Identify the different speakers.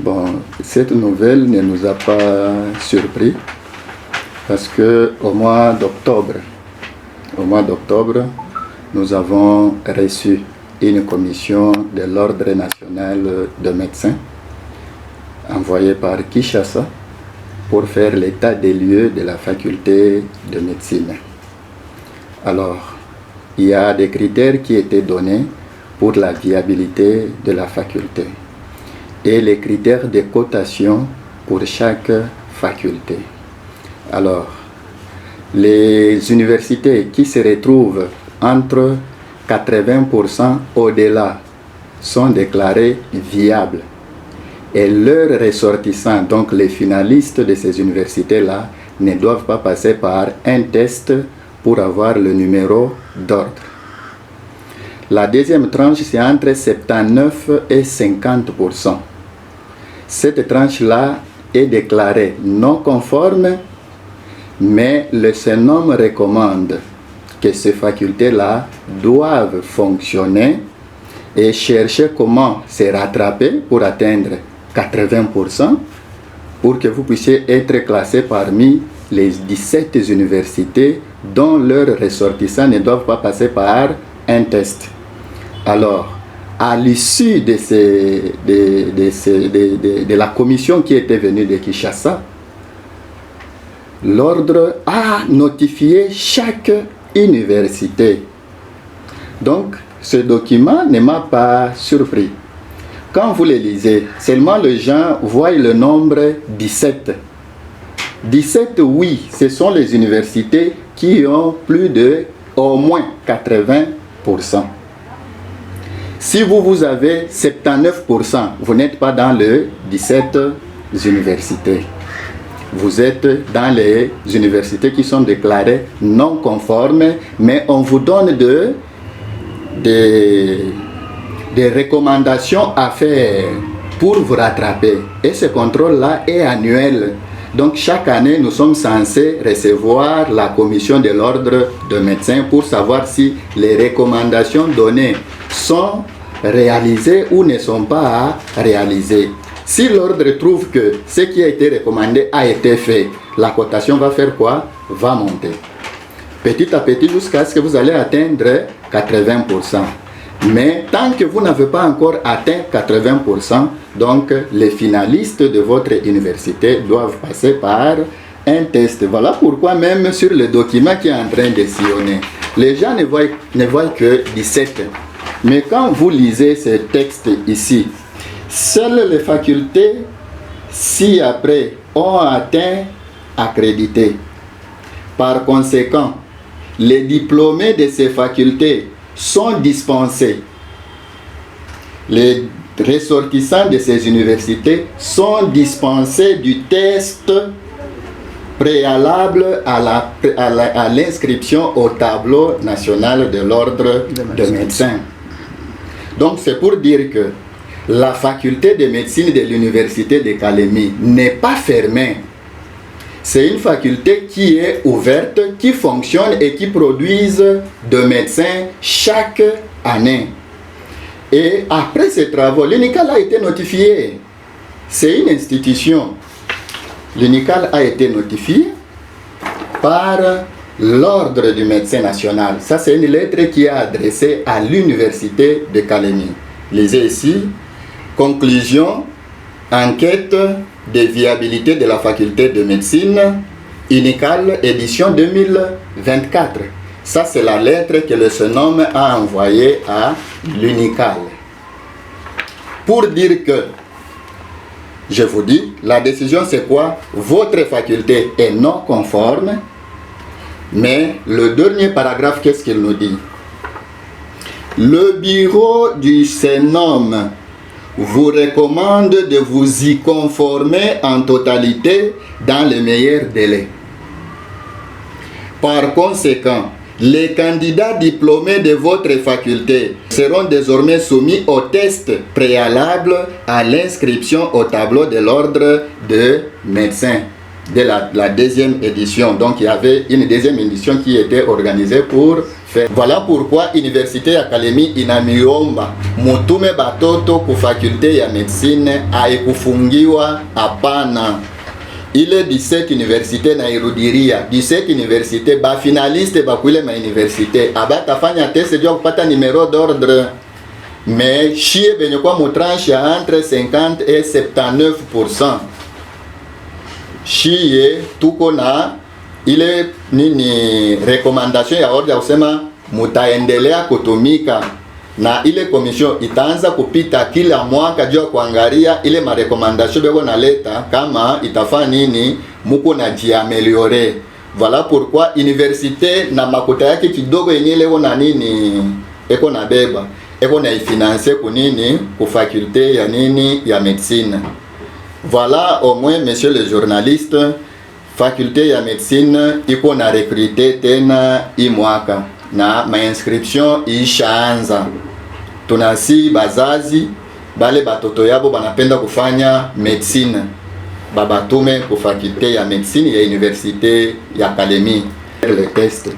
Speaker 1: Bon, cette nouvelle ne nous a pas surpris parce que au mois d'octobre, nous avons reçu une commission de l'Ordre national de médecins envoyée par Kinshasa pour faire l'état des lieux de la faculté de médecine. Alors, il y a des critères qui étaient donnés pour la viabilité de la faculté et les critères de cotation pour chaque faculté. Alors, les universités qui se retrouvent entre 80% au-delà sont déclarées viables et leurs ressortissants, donc les finalistes de ces universités-là, ne doivent pas passer par un test pour avoir le numéro d'ordre. La deuxième tranche, c'est entre 79 et 50%. Cette tranche-là est déclarée non conforme, mais le CNOM recommande que ces facultés-là doivent fonctionner et chercher comment se rattraper pour atteindre 80% pour que vous puissiez être classé parmi les 17 universités dont leurs ressortissants ne doivent pas passer par un test. Alors, à l'issue de la commission qui était venue de Kinshasa, l'ordre a notifié chaque université. Donc, ce document ne m'a pas surpris. Quand vous le lisez, seulement les gens voient le nombre 17. 17, oui, ce sont les universités qui ont plus de au moins 80%. Si vous avez 79%, vous n'êtes pas dans les 17 universités. Vous êtes dans les universités qui sont déclarées non conformes, mais on vous donne des recommandations à faire pour vous rattraper. Et ce contrôle-là est annuel. Donc chaque année, nous sommes censés recevoir la commission de l'ordre de médecins pour savoir si les recommandations données sont réalisées ou ne sont pas réalisées. Si l'ordre trouve que ce qui a été recommandé a été fait, la cotation va faire quoi? Va monter. Petit à petit jusqu'à ce que vous allez atteindre 80%. Mais tant que vous n'avez pas encore atteint 80%, donc les finalistes de votre université doivent passer par un test. Voilà pourquoi même sur le document qui est en train de sillonner, les gens ne voient que 17. Mais quand vous lisez ce texte ici, seules les facultés ci-après ont atteint accrédité. Par conséquent, les diplômés de ces facultés sont dispensés. Les ressortissants de ces universités sont dispensés du test préalable à l'inscription au tableau national de l'ordre de médecins. Donc c'est pour dire que la faculté de médecine de l'université de Kalemi n'est pas fermée. C'est une faculté qui est ouverte, qui fonctionne et qui produit de médecins chaque année. Et après ces travaux, l'UNICAL a été notifié. C'est une institution. L'UNICAL a été notifié par l'ordre du médecin national. Ça, c'est une lettre qui est adressée à l'université de Kalemi. Lisez ici. Conclusion, enquête de viabilité de la faculté de médecine, UNICAL, édition 2024. Ça, c'est la lettre que le CNOM a envoyée à l'UNICAL. Pour dire que, je vous dis, la décision c'est quoi? Votre faculté est non conforme, mais le dernier paragraphe, qu'est-ce qu'il nous dit? Le bureau du CNOM vous recommande de vous y conformer en totalité dans les meilleurs délais. Par conséquent, les candidats diplômés de votre faculté seront désormais soumis au test préalable à l'inscription au tableau de l'ordre de médecins de la deuxième édition. Donc il y avait une deuxième édition qui était organisée pour faire. Voilà pourquoi université ya Kalemi inamiomba mutume batoto ku fakulte ya medicine haikufungiwa, hapana. Ile 17 université na irudiria 17 université ba finaliste bakuile ma université abatafanya test jua kupata numero d'ordre, mais chie benye kwa mutranche ya entre 50 et 79%. Chie tuko na ile nini recommandation ya ordre ya kusema mutaendelea kutumika, na ile commission itaanza kupita kila mwaka jua kuangalia ile ma recommandation beko naleta kama itafanya nini muko na jiameliore. Voilà pourquoi université na makuta yake kidogo yenye leo na nini eko na beba eko na ifinancer kunini ku faculté ya nini ya médecine. Voilà au moins messieurs les journalistes, faculté ya médecine iko na recruter tena hii mwaka na mainscription ishaanza. Tunasi bazazi bale batoto yabo banapenda kufanya medicine babatume ku faculté ya medicine ya université ya Kalemi le test.